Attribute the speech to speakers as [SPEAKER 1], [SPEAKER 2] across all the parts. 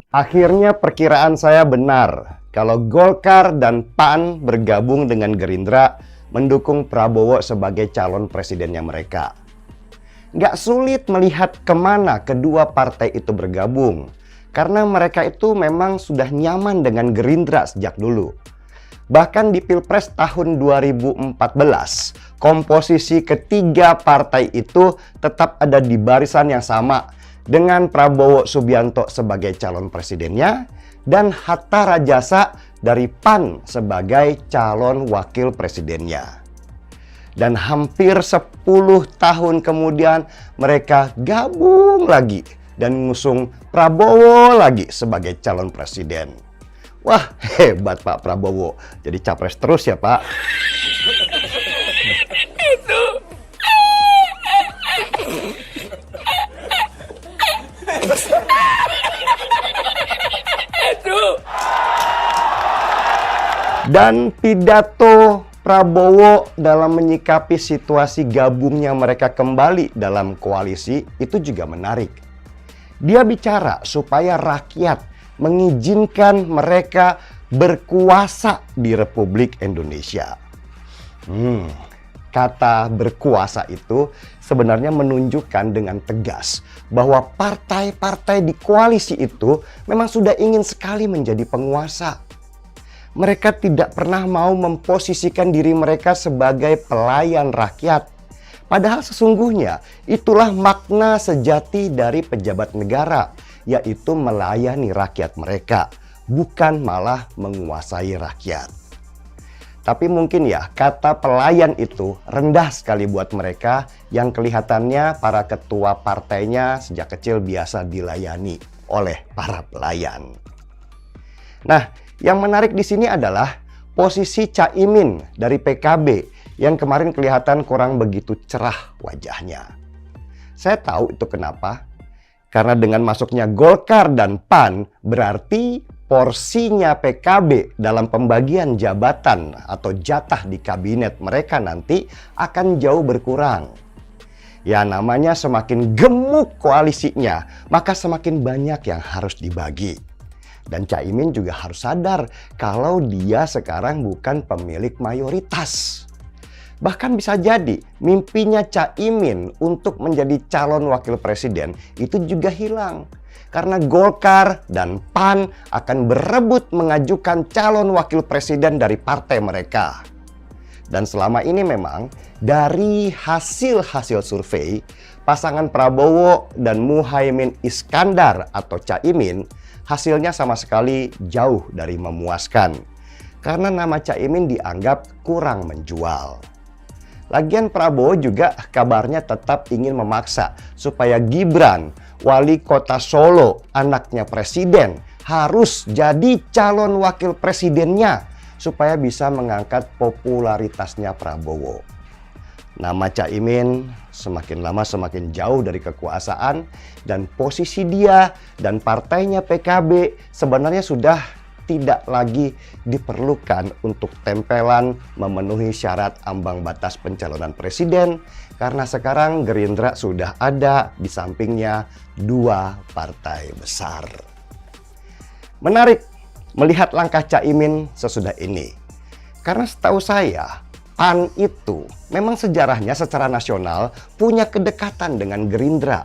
[SPEAKER 1] Akhirnya perkiraan saya benar kalau Golkar dan PAN bergabung dengan Gerindra mendukung Prabowo sebagai calon presidennya mereka. Nggak sulit melihat kemana kedua partai itu bergabung, karena mereka itu memang sudah nyaman dengan Gerindra sejak dulu. Bahkan di Pilpres tahun 2014, komposisi ketiga partai itu tetap ada di barisan yang sama, dengan Prabowo Subianto sebagai calon presidennya dan Hatta Rajasa dari PAN sebagai calon wakil presidennya. Dan hampir 10 tahun kemudian mereka gabung lagi dan mengusung Prabowo lagi sebagai calon presiden. Wah, hebat Pak Prabowo. Jadi capres terus ya, Pak. Dan pidato Prabowo dalam menyikapi situasi gabungnya mereka kembali dalam koalisi itu juga menarik. Dia bicara supaya rakyat mengizinkan mereka berkuasa di Republik Indonesia. Kata berkuasa itu sebenarnya menunjukkan dengan tegas bahwa partai-partai di koalisi itu memang sudah ingin sekali menjadi penguasa. Mereka tidak pernah mau memposisikan diri mereka sebagai pelayan rakyat. Padahal sesungguhnya itulah makna sejati dari pejabat negara, yaitu melayani rakyat mereka, bukan malah menguasai rakyat. Tapi mungkin ya, kata pelayan itu rendah sekali buat mereka yang kelihatannya para ketua partainya sejak kecil biasa dilayani oleh para pelayan. Nah, yang menarik di sini adalah posisi Caimin dari PKB yang kemarin kelihatan kurang begitu cerah wajahnya. Saya tahu itu kenapa. Karena dengan masuknya Golkar dan PAN berarti porsinya PKB dalam pembagian jabatan atau jatah di kabinet mereka nanti akan jauh berkurang. Ya namanya semakin gemuk koalisinya, maka semakin banyak yang harus dibagi. Dan Caimin juga harus sadar kalau dia sekarang bukan pemilik mayoritas. Bahkan bisa jadi mimpinya Caimin untuk menjadi calon wakil presiden itu juga hilang. Karena Golkar dan PAN akan berebut mengajukan calon wakil presiden dari partai mereka. Dan selama ini memang dari hasil-hasil survei, pasangan Prabowo dan Muhaimin Iskandar atau Caimin hasilnya sama sekali jauh dari memuaskan. Karena nama Caimin dianggap kurang menjual. Lagian Prabowo juga kabarnya tetap ingin memaksa supaya Gibran, wali kota Solo, anaknya presiden, harus jadi calon wakil presidennya supaya bisa mengangkat popularitasnya Prabowo. Nama Caimin semakin lama semakin jauh dari kekuasaan dan posisi dia dan partainya PKB sebenarnya sudah tidak lagi diperlukan untuk tempelan memenuhi syarat ambang batas pencalonan presiden karena sekarang Gerindra sudah ada di sampingnya dua partai besar. Menarik melihat langkah Caimin sesudah ini. Karena setahu saya PAN itu memang sejarahnya secara nasional punya kedekatan dengan Gerindra.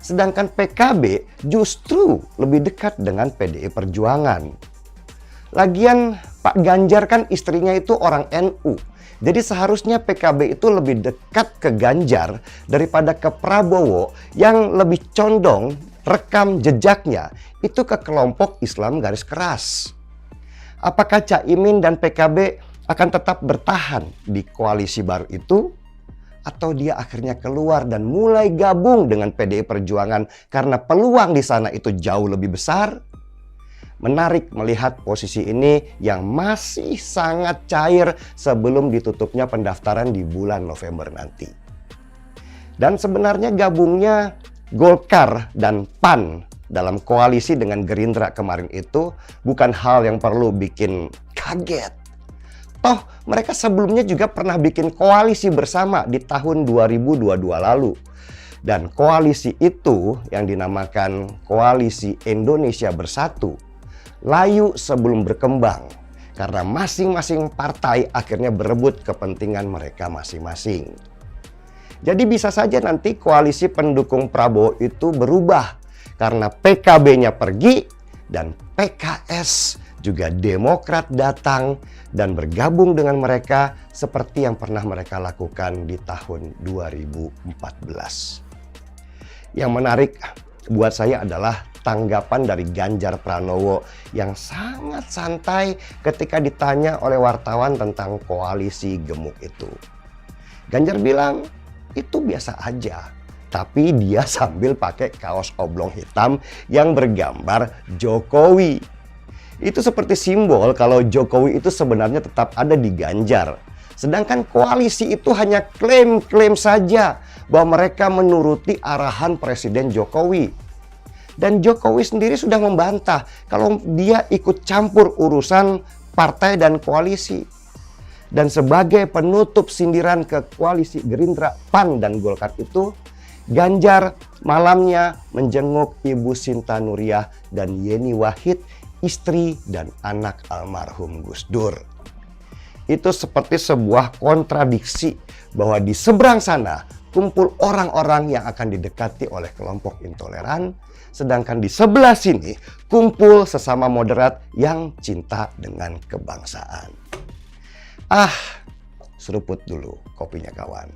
[SPEAKER 1] Sedangkan PKB justru lebih dekat dengan PDI Perjuangan. Lagian Pak Ganjar kan istrinya itu orang NU. Jadi seharusnya PKB itu lebih dekat ke Ganjar daripada ke Prabowo yang lebih condong rekam jejaknya itu ke kelompok Islam garis keras. Apakah Caimin dan PKB akan tetap bertahan di koalisi baru itu? Atau dia akhirnya keluar dan mulai gabung dengan PDI Perjuangan karena peluang di sana itu jauh lebih besar? Menarik melihat posisi ini yang masih sangat cair sebelum ditutupnya pendaftaran di bulan November nanti. Dan sebenarnya gabungnya Golkar dan PAN dalam koalisi dengan Gerindra kemarin itu bukan hal yang perlu bikin kaget. Toh mereka sebelumnya juga pernah bikin koalisi bersama di tahun 2022 lalu. Dan koalisi itu yang dinamakan Koalisi Indonesia Bersatu layu sebelum berkembang karena masing-masing partai akhirnya berebut kepentingan mereka masing-masing. Jadi bisa saja nanti koalisi pendukung Prabowo itu berubah karena PKB-nya pergi dan PKS juga Demokrat datang dan bergabung dengan mereka seperti yang pernah mereka lakukan di tahun 2014. Yang menarik buat saya adalah tanggapan dari Ganjar Pranowo yang sangat santai ketika ditanya oleh wartawan tentang koalisi gemuk itu. Ganjar bilang, itu biasa aja. Tapi dia sambil pakai kaos oblong hitam yang bergambar Jokowi. Itu seperti simbol kalau Jokowi itu sebenarnya tetap ada di Ganjar. Sedangkan koalisi itu hanya klaim-klaim saja bahwa mereka menuruti arahan Presiden Jokowi. Dan Jokowi sendiri sudah membantah kalau dia ikut campur urusan partai dan koalisi. Dan sebagai penutup sindiran ke koalisi Gerindra, PAN, dan Golkar itu, Ganjar malamnya menjenguk Ibu Sinta Nuriyah dan Yeni Wahid, istri dan anak almarhum Gus Dur. Itu seperti sebuah kontradiksi bahwa di seberang sana kumpul orang-orang yang akan didekati oleh kelompok intoleran, sedangkan di sebelah sini kumpul sesama moderat yang cinta dengan kebangsaan. Seruput dulu kopinya kawan.